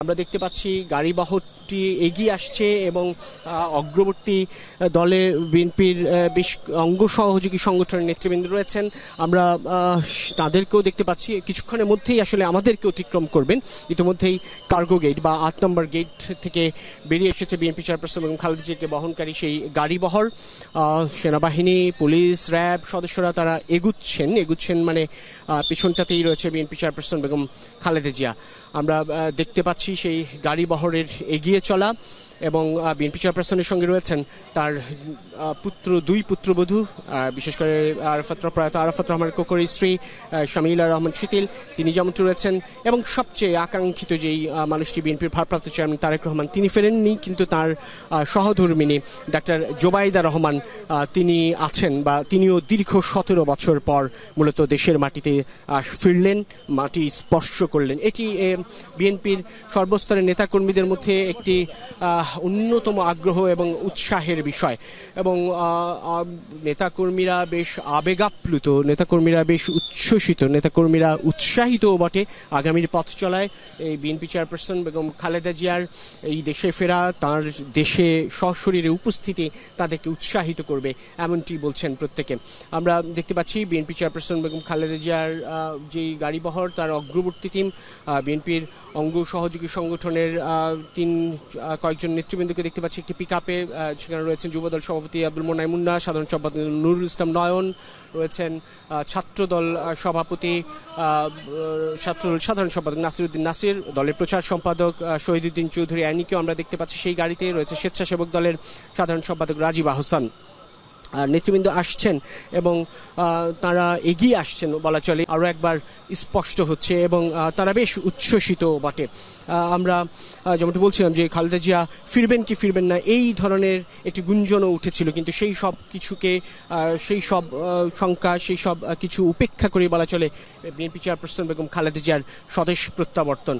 আমরা দেখতে পাচ্ছি গাড়িবহরটি এগিয়ে আসছে এবং অগ্রবর্তী দলে বিএনপির বেশ অঙ্গ সহযোগী সংগঠনের নেতৃবৃন্দ রয়েছেন। আমরা তাদেরকেও দেখতে পাচ্ছি কিছুক্ষণের মধ্যেই আসলে আমাদেরকে অতিক্রম করবেন। ইতিমধ্যেই কার্গো গেট বা 8 নম্বর গেট থেকে বেরিয়ে এসেছে বিএনপি চেয়ারপারসন এবং খালেদা জিয়াকে বহনকারী সেই গাড়িবহর। সেনাবাহিনী, পুলিশ, র্যাব সদস্যরা তারা এগুচ্ছেন মানে পিছনটাতেই রয়েছে বিএনপি চেয়ারপারসন বেগম খালেদা জিয়া। আমরা দেখতে পাচ্ছি সেই গাড়িবহরের এগিয়ে চলা এবং বিএনপি চেয়ারপারসনের সঙ্গে রয়েছেন তার দুই পুত্রবধূ, বিশেষ করে প্রয়াত আরাফাত রহমান কোকরের স্ত্রী শামিলা রহমান শীতিল, তিনি যেমনটি রয়েছেন এবং সবচেয়ে আকাঙ্ক্ষিত যেই মানুষটি বিএনপির ভারপ্রাপ্ত চেয়ারম্যান তারেক রহমান, তিনি ফেরেননি কিন্তু তার সহধর্মিনী ডাক্তার জোবাইদা রহমান তিনি আছেন বা তিনিও দীর্ঘ 17 বছর পর মূলত দেশের মাটিতে ফিরলেন, মাটি স্পর্শ করলেন। এটি বিএনপির সর্বস্তরের নেতাকর্মীদের মধ্যে একটি অন্যতম আগ্রহ এবং উৎসাহের বিষয় এবং নেতাকর্মীরা বেশ আবেগাপ্লুত, নেতাকর্মীরা বেশ উচ্ছ্বসিত, নেতাকর্মীরা উৎসাহিতও বটে। আগামীর পথ চলায় এই বিএনপি চেয়ারপারসন বেগম খালেদা জিয়ার এই দেশে ফেরা, তার দেশে সশরীরে উপস্থিতি তাদেরকে উৎসাহিত করবে এমনটি বলছেন প্রত্যেকে। আমরা দেখতে পাচ্ছি বিএনপি চেয়ারপারসন বেগম খালেদা জিয়ার যেই গাড়িবহর, তার অগ্রবর্তী টিম, বিএনপির অঙ্গ সহযোগী সংগঠনের কয়েকজন নেতৃবৃন্দকে দেখতে পাচ্ছি একটি পিকআপে। সেখানে রয়েছেন যুবদল সভাপতি আব্দুল মোনায়েম মুন্না, সাধারণ সম্পাদক নুরুল ইসলাম নয়ন, রয়েছেন ছাত্রদল সভাপতি সাধারণ সম্পাদক নাসিরউদ্দিন নাসির, দলের প্রচার সম্পাদক শহীদুদ্দিন চৌধুরী আইনিকেও আমরা দেখতে পাচ্ছি সেই গাড়িতে। রয়েছে স্বেচ্ছাসেবক দলের সাধারণ সম্পাদক রাজীব আহসান। নেতৃবৃন্দ আসছেন এবং তারা এগিয়ে আসছেন বলা চলে, আরও একবার স্পষ্ট হচ্ছে এবং তারা বেশ উচ্ছ্বসিত বটে। আমরা যেমনটি বলছিলাম যে খালেদা জিয়া ফিরবেন কি ফিরবেন না এই ধরনের একটি গুঞ্জনও উঠেছিল, কিন্তু সেই সব কিছুকে, সেই সব শঙ্কা, সেই সব কিছু উপেক্ষা করে বলা চলে বিএনপি চেয়ারপারসন বেগম খালেদা জিয়ার স্বদেশ প্রত্যাবর্তন,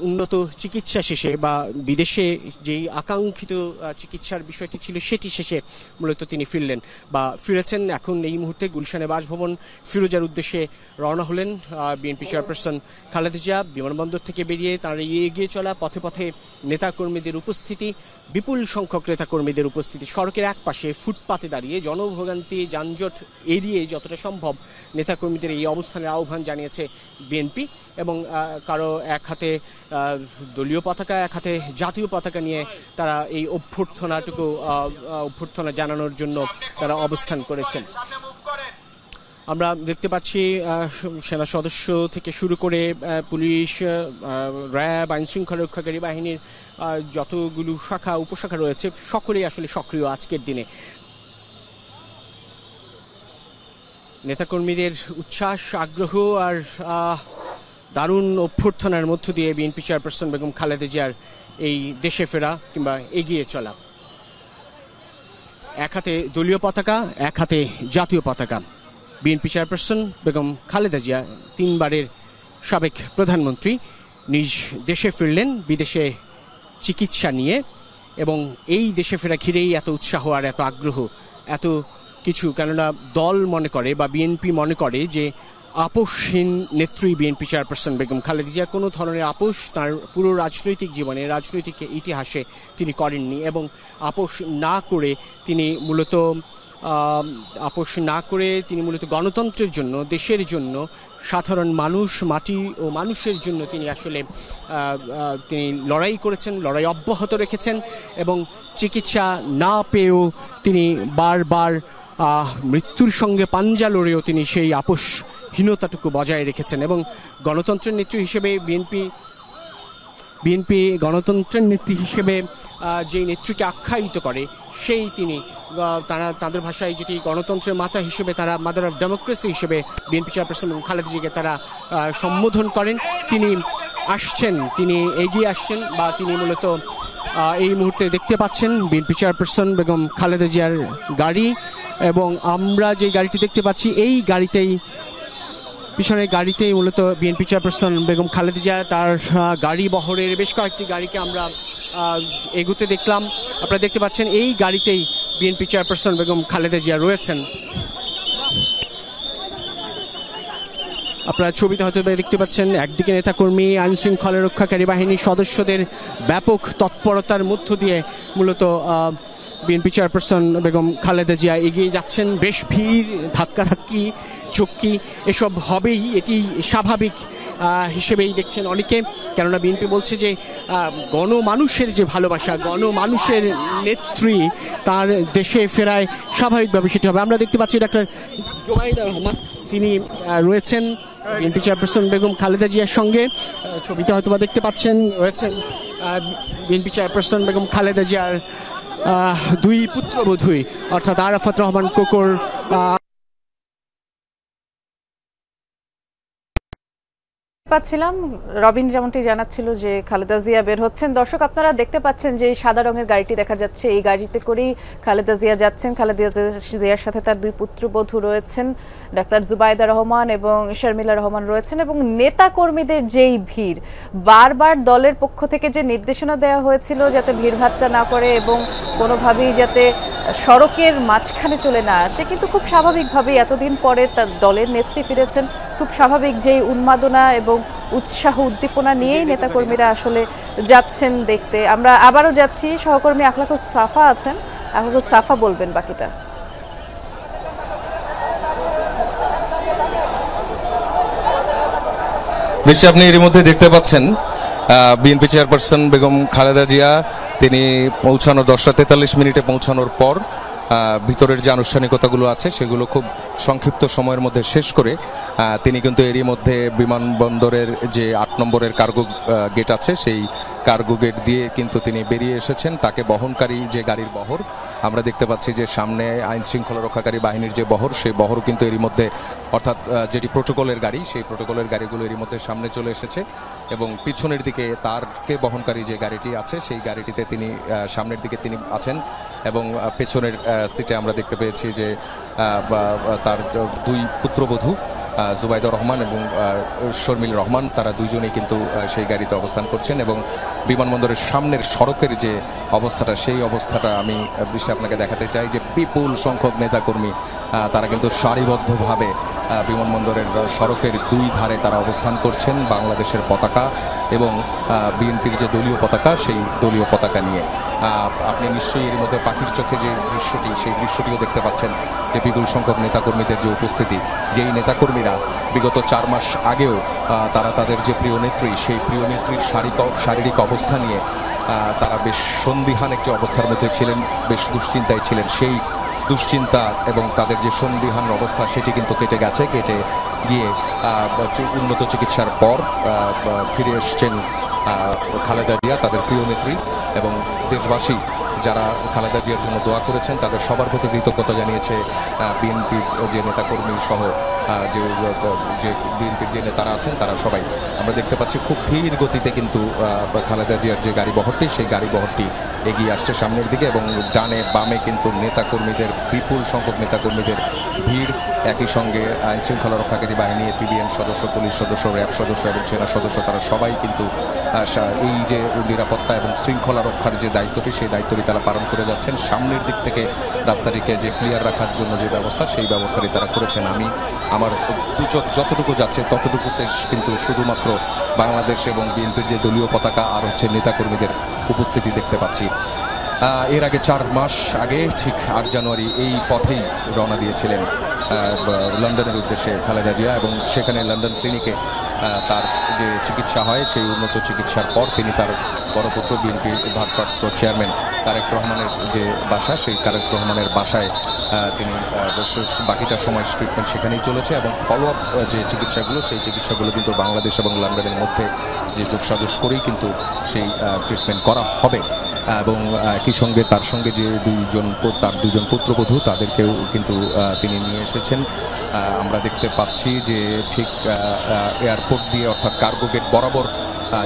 উন্নত চিকিৎসা শেষে বা বিদেশে যেই আকাঙ্ক্ষিত চিকিৎসার বিষয়টি ছিল সেটি শেষে মূলত তিনি ফিরলেন বা ফিরেছেন। এখন এই মুহূর্তে গুলশানে বাসভবন ফিরোজার উদ্দেশ্যে রওনা হলেন বিএনপি চেয়ারপারসন খালেদা জিয়া। বিমানবন্দর থেকে বেরিয়ে তার এগিয়ে চলা, পথে পথে নেতাকর্মীদের উপস্থিতি, বিপুল সংখ্যক নেতাকর্মীদের উপস্থিতি, সড়কের এক পাশে ফুটপাতে দাঁড়িয়ে জনভোগান্তি যানজট এড়িয়ে যতটা সম্ভব নেতাকর্মীদের এই অবস্থানের আহ্বান জানিয়েছে বিএনপি এবং কারো এক হাতে দলীয় পতাকা, এক হাতে জাতীয় পতাকা নিয়ে তারা এই অভ্যর্থনা জানানোর জন্য তারা অবস্থান করেছেন। আমরা দেখতে পাচ্ছি সেনা সদস্য থেকে শুরু করে পুলিশ, র্যাব, আইন শৃঙ্খলা রক্ষাকারী বাহিনীর যতগুলো শাখা উপশাখা রয়েছে সকলেই আসলে সক্রিয় আজকের দিনে। নেতাকর্মীদের উচ্ছ্বাস, আগ্রহ আর দারুণ অভ্যর্থনার মধ্য দিয়ে বিএনপি চেয়ারপারসন বেগম খালেদা জিয়ার এই দেশে ফেরা কিংবা এগিয়ে চলা। এক হাতে দলীয় পতাকা, এক হাতে জাতীয় পতাকা। বিএনপি চেয়ারপারসন বেগম খালেদা জিয়া 3 বারের সাবেক প্রধানমন্ত্রী নিজ দেশে ফিরলেন বিদেশে চিকিৎসা নিয়ে এবং এই দেশে ফেরা ঘিরেই এত উৎসাহ আর এত আগ্রহ, এত কিছু। কেননা দল মনে করে বা বিএনপি মনে করে যে আপোষহীন নেত্রী বিএনপি চেয়ারপারসন বেগম খালেদা জিয়া, কোনো ধরনের আপোষ তার পুরো রাজনৈতিক জীবনে, রাজনৈতিক ইতিহাসে তিনি করেননি এবং আপোষ না করে তিনি মূলত গণতন্ত্রের জন্য, দেশের জন্য, সাধারণ মানুষ, মাটি ও মানুষের জন্য তিনি আসলে তিনি লড়াই করেছেন, লড়াই অব্যাহত রেখেছেন এবং চিকিৎসা না পেয়েও তিনি বারবার মৃত্যুর সঙ্গে পাঞ্জা লড়েও তিনি সেই আপোষহীনতাটুকু বজায় রেখেছেন এবং গণতন্ত্রের নেত্রী হিসেবে বিএনপি গণতন্ত্রের নেত্রী হিসেবে যেই নেত্রীকে আখ্যায়িত করে সেই তিনি, তাদের ভাষায় যেটি গণতন্ত্রের মাতা হিসেবে, তারা মাদার অফ ডেমোক্রেসি হিসেবে বিএনপি চেয়ারপারসন খালেদা জিয়াকে তারা সম্বোধন করেন। তিনি আসছেন, তিনি এগিয়ে আসছেন বা তিনি মূলত এই মুহূর্তে দেখতে পাচ্ছেন বিএনপি চেয়ারপারসন বেগম খালেদা জিয়ার গাড়ি এবং আমরা যে গাড়িটি দেখতে পাচ্ছি এই গাড়িতেই, পিছনের গাড়িতেই মূলত বিএনপি চেয়ারপারসন বেগম খালেদা জিয়া তার গাড়ি বহরের বেশ কয়েকটি গাড়িকে আমরা এগুতে দেখলাম। আপনারা দেখতে পাচ্ছেন এই গাড়িতেই বিএনপি চেয়ারপারসন বেগম খালেদা জিয়া রয়েছেন। আপনারা ছবিতে হয়তো দেখতে পাচ্ছেন, একদিকে নেতাকর্মী, আইন শৃঙ্খলা রক্ষাকারী বাহিনীর সদস্যদের ব্যাপক তৎপরতার মধ্য দিয়ে মূলত বিএনপি চেয়ারপারসন বেগম খালেদা জিয়া এগিয়ে যাচ্ছেন। বেশ ভিড়, ধাক্কাধাক্কি, ঝক্কি এসব হবেই, এটি স্বাভাবিক হিসেবেই দেখছেন অনেকে। কেননা বিএনপি বলছে যে গণমানুষের যে ভালোবাসা, গণমানুষের নেত্রী তার দেশে ফেরায় স্বাভাবিকভাবে সেটি হবে। আমরা দেখতে পাচ্ছি ডাক্তার জুবাইদা রহমান, তিনি রয়েছেন বিএনপি চেয়ারপারসন বেগম খালেদা জিয়ার সঙ্গে। ছবিতে হয়তো বা দেখতে পাচ্ছেন রয়েছেন বিএনপি চেয়ারপারসন বেগম খালেদা জিয়ার দুই পুত্রবধূ, অর্থাৎ আরাফাত রহমান কোকর। পাচ্ছিলাম রবিন যেমনটি জানাচ্ছিল যে খালেদা জিয়া বের হচ্ছেন। দর্শক আপনারা দেখতে পাচ্ছেন যে সাদা রঙের গাড়িটি দেখা যাচ্ছে, এই গাড়িতে করেই খালেদা জিয়া যাচ্ছেন। খালেদা জিয়ার সাথে তার দুই পুত্রবধূ রয়েছেন, ডাক্তার জুবাইদা রহমান এবং শর্মিলা রহমান রয়েছেন। এবং নেতা কর্মীদের যেই ভিড়, বারবার দলের পক্ষ থেকে যে নির্দেশনা দেওয়া হয়েছিল যাতে ভিড়ভাট্টা না করে এবং কোনোভাবেই যাতে সড়কের মাঝখানে চলে না আসে, কিন্তু খুব স্বাভাবিকভাবেই এতদিন পরে তার দলের নেত্রী ফিরেছেন, খুব স্বাভাবিক যেই উন্মাদনা এবং উৎসাহ উদ্দীপনা নিয়েই নেতাকর্মীরা আসলে যাচ্ছেন দেখতে। আমরা আবারও যাচ্ছি, সহকর্মী আখলাকুস সাফা আছেন, আখলাকুস সাফা বলবেন বাকিটা। নিশ্চয়ই আপনি এর মধ্যে দেখতে পাচ্ছেন বিএনপি চেয়ারপারসন বেগম খালেদা জিয়া তিনি পৌঁছানোর 10:43 পৌঁছানোর পর ভিতরের যে আনুষ্ঠানিকতাগুলো আছে সেগুলো খুব সংক্ষিপ্ত সময়ের মধ্যে শেষ করে তিনি কিন্তু এরই মধ্যে বিমানবন্দরের যে 8 নম্বরের কার্গো গেট আছে সেই কার্গো গেট দিয়ে কিন্তু তিনি বেরিয়ে এসেছেন। তাকে বহনকারী যে গাড়ির বহর আমরা দেখতে পাচ্ছি যে সামনে আইন শৃঙ্খলা রক্ষাকারী বাহিনীর যে বহর, সেই বহর কিন্তু এরই মধ্যে, অর্থাৎ যেটি প্রোটোকলের গাড়ি, সেই প্রোটোকলের গাড়িগুলো এরই মধ্যে সামনে চলে এসেছে এবং পিছনের দিকে তারকে বহনকারী যে গাড়িটি আছে সেই গাড়িটিতে তিনি সামনের দিকে তিনি আছেন এবং পেছনের সিটে আমরা দেখতে পেয়েছি যে তার দুই পুত্রবধূ জুবাইদা রহমান এবং শর্মিলা রহমান, তারা দুইজনেই কিন্তু সেই গাড়িতে অবস্থান করছেন। এবং বিমানবন্দরের সামনের সড়কের যে অবস্থাটা, সেই অবস্থাটা আমি দৃশ্যে আপনাকে দেখাতে চাই যে বিপুল সংখ্যক নেতাকর্মী তারা কিন্তু সারিবদ্ধভাবে বিমানবন্দরের সড়কের দুই ধারে তারা অবস্থান করছেন বাংলাদেশের পতাকা এবং বিএনপির যে দলীয় পতাকা, সেই দলীয় পতাকা নিয়ে। আপনি নিশ্চয়ই এর মধ্যে পাখির চোখে যে দৃশ্যটি, সেই দৃশ্যটিও দেখতে পাচ্ছেন যে বিপুল সংখ্যক নেতাকর্মীদের যে উপস্থিতি, যেই নেতাকর্মীরা বিগত 4 মাস আগেও তারা তাদের যে প্রিয় নেত্রী, সেই প্রিয় নেত্রীর শারীরিক অবস্থা নিয়ে তারা বেশ সন্দিহান একটি অবস্থার মধ্যে ছিলেন, বেশ দুশ্চিন্তায় ছিলেন। সেই দুশ্চিন্তা এবং তাদের যে সন্দিহান অবস্থা সেটি কিন্তু কেটে গেছে। কেটে গিয়ে উন্নত চিকিৎসার পর ফিরে এসছেন খালেদা জিয়া, তাদের প্রিয় নেত্রী, এবং দেশবাসী যারা খালেদা জিয়ার জন্য দোয়া করেছেন তাদের সবার প্রতি কৃতজ্ঞতা জানিয়েছে বিএনপির যে নেতাকর্মী সহ যে বিএনপির যে নেতারা আছেন তারা সবাই। আমরা দেখতে পাচ্ছি খুব ধীর গতিতে কিন্তু খালেদা জিয়ার যে গাড়ি বহরটি, সেই গাড়ি বহরটি এগিয়ে আসছে সামনের দিকে এবং ডানে বামে কিন্তু নেতাকর্মীদের, বিপুল সংখ্যক নেতাকর্মীদের ভিড়। একই সঙ্গে আইন শৃঙ্খলা রক্ষাকারী বাহিনী, এপিবিএন সদস্য, পুলিশ সদস্য, র্যাব সদস্য এবং সেনা সদস্য, তারা সবাই কিন্তু এই যে নিরাপত্তা এবং শৃঙ্খলা রক্ষার যে দায়িত্বটি, সেই দায়িত্বটি তারা পালন করে যাচ্ছেন। সামনের দিক থেকে রাস্তাটিকে যে ক্লিয়ার রাখার জন্য যে ব্যবস্থা, সেই ব্যবস্থাটি তারা করেছেন। আমি আমার দুচোখ যতটুকু যাচ্ছে ততটুকুতে কিন্তু শুধুমাত্র বাংলাদেশ এবং বিএনপির যে দলীয় পতাকা আর হচ্ছে নেতাকর্মীদের উপস্থিতি দেখতে পাচ্ছি। এর আগে 4 মাস আগে ঠিক 8 জানুয়ারি এই পথেই রওনা দিয়েছিলেন লন্ডনের উদ্দেশ্যে খালেদা জিয়া এবং সেখানে লন্ডন ক্লিনিকে তার যে চিকিৎসা হয়, সেই উন্নত চিকিৎসার পর তিনি তার বড় পুত্র বিএনপি ভারপ্রাপ্ত চেয়ারম্যান তারেক রহমানের যে বাসা, সেই তারেক রহমানের বাসায় তিনি বাকিটা সময় ট্রিটমেন্ট সেখানেই চলেছে এবং ফলো আপ যে চিকিৎসাগুলো, সেই চিকিৎসাগুলো কিন্তু বাংলাদেশ এবং লন্ডনের মধ্যে যে যোগসাজশ করেই কিন্তু সেই ট্রিটমেন্ট করা হবে। এবং একই সঙ্গে তার সঙ্গে যে তার দুজন পুত্রবধূ, তাদেরকেও কিন্তু তিনি নিয়ে এসেছেন। আমরা দেখতে পাচ্ছি যে ঠিক এয়ারপোর্ট দিয়ে, অর্থাৎ কার্গো গেট বরাবর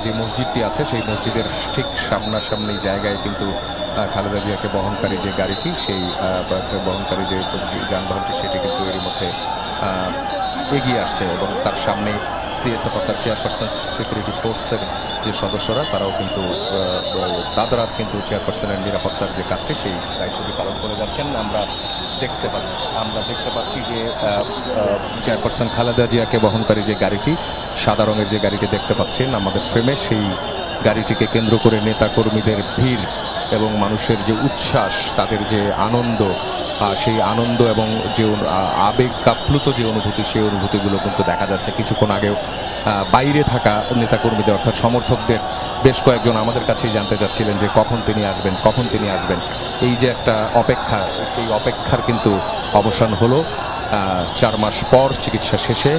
যে মসজিদটি আছে, সেই মসজিদের ঠিক সামনাসামনি জায়গায় কিন্তু খালেদা জিয়াকে বহনকারী যে গাড়িটি, সেই বহনকারী যে যানবাহনটি, সেটি কিন্তু এরই মধ্যে এগিয়ে আসছে এবং তার সামনে সিএসএফ অর্থাৎ চেয়ারপারসন সিকিউরিটি ফোর্সের যে সদস্যরা, তারাও কিন্তু তারা কিন্তু চেয়ারপারসনের নিরাপত্তার যে কাজটি, সেই দায়িত্বটি পালন করে যাচ্ছেন। আমরা আমরা দেখতে পাচ্ছি যে চেয়ারপারসন খালেদা জিয়াকে বহনকারী যে গাড়িটি, সাদা রঙের যে গাড়িটি দেখতে পাচ্ছেন আমাদের ফ্রেমে, সেই গাড়িটিকে কেন্দ্র করে নেতা কর্মীদের ভিড় এবং মানুষের যে উচ্ছ্বাস, তাদের যে আনন্দ, সেই আনন্দ এবং যে আবেগ কাপ্লুত যে অনুভূতি, সেই অনুভূতিগুলো কিন্তু দেখা যাচ্ছে। কিছুক্ষণ আগেও বাইরে থাকা নেতাকর্মীদের অর্থাৎ সমর্থকদের বেশ কয়েকজন আমাদের কাছেই জানতে চাচ্ছিলেন যে কখন তিনি আসবেন। এই যে একটা অপেক্ষা, সেই অপেক্ষার কিন্তু অবসান হলো। 4 মাস পর চিকিৎসা শেষে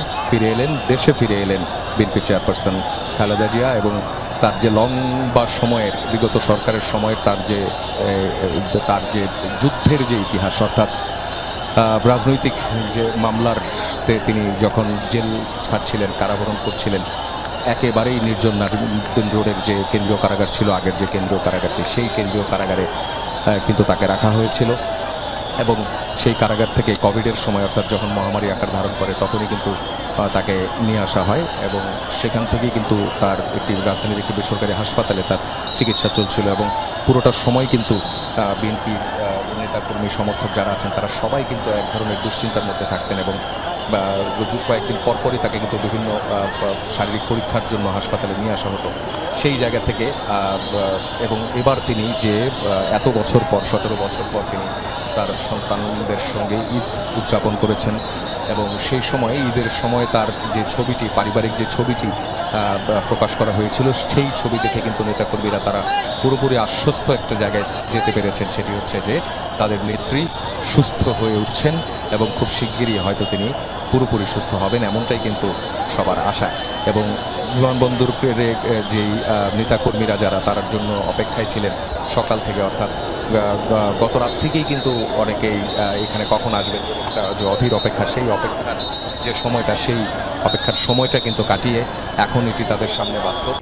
দেশে ফিরে এলেন বিএনপি চেয়ারপারসন খালেদা জিয়া, এবং তার যে লম্বা সময়ের, বিগত সরকারের সময়ের তার যে যুদ্ধের যে ইতিহাস, অর্থাৎ রাজনৈতিক যে মামলাতে তিনি যখন জেল খাটছিলেন, কারাবরণ করছিলেন, একেবারেই নির্জন নাজিমউদ্দিন রোডের যে কেন্দ্রীয় কারাগার ছিল, আগের যে কেন্দ্রীয় কারাগারটি, সেই কেন্দ্রীয় কারাগারে কিন্তু তাকে রাখা হয়েছিল। এবং সেই কারাগার থেকে কোভিডের সময়, অর্থাৎ যখন মহামারী আকার ধারণ করে, তখনই কিন্তু তাকে নিয়ে আসা হয়, এবং সেখান থেকেই কিন্তু তার রাজধানীর একটি বেসরকারি হাসপাতালে তার চিকিৎসা চলছিল। এবং পুরোটা সময় কিন্তু বিএনপির নেতাকর্মী সমর্থক যারা আছেন তারা সবাই কিন্তু এক ধরনের দুশ্চিন্তার মধ্যে থাকতেন, এবং কয়েকদিন পরপরই তাকে কিন্তু বিভিন্ন শারীরিক পরীক্ষার জন্য হাসপাতালে নিয়ে আসা হতো। সেই জায়গা থেকে এবং এবার তিনি যে এত বছর পর, 17 বছর পর তিনি তার সন্তানদের সঙ্গে ঈদ উদযাপন করেছেন, এবং সেই সময় ঈদের সময় তার যে ছবিটি, পারিবারিক যে ছবিটি প্রকাশ করা হয়েছিল, সেই ছবি দেখে কিন্তু নেতাকর্মীরা তারা পুরোপুরি আশ্বস্ত একটা জায়গায় যেতে পেরেছেন। সেটি হচ্ছে যে তাদের নেত্রী সুস্থ হয়ে উঠছেন, এবং খুব শিগগিরই হয়তো তিনি পুরোপুরি সুস্থ হবেন, এমনটাই কিন্তু সবার আশা। এবং বিমানবন্দরের যেই নেতাকর্মীরা যারা তার জন্য অপেক্ষায় ছিলেন সকাল থেকে, অর্থাৎ গত রাত থেকেই কিন্তু অনেকেই এখানে কখন আসবেন একটা যে অধীর অপেক্ষা, সেই অপেক্ষার যে সময়টা, সেই অপেক্ষার সময়টা কিন্তু কাটিয়ে এখন এটি তাদের সামনে বাস্তব।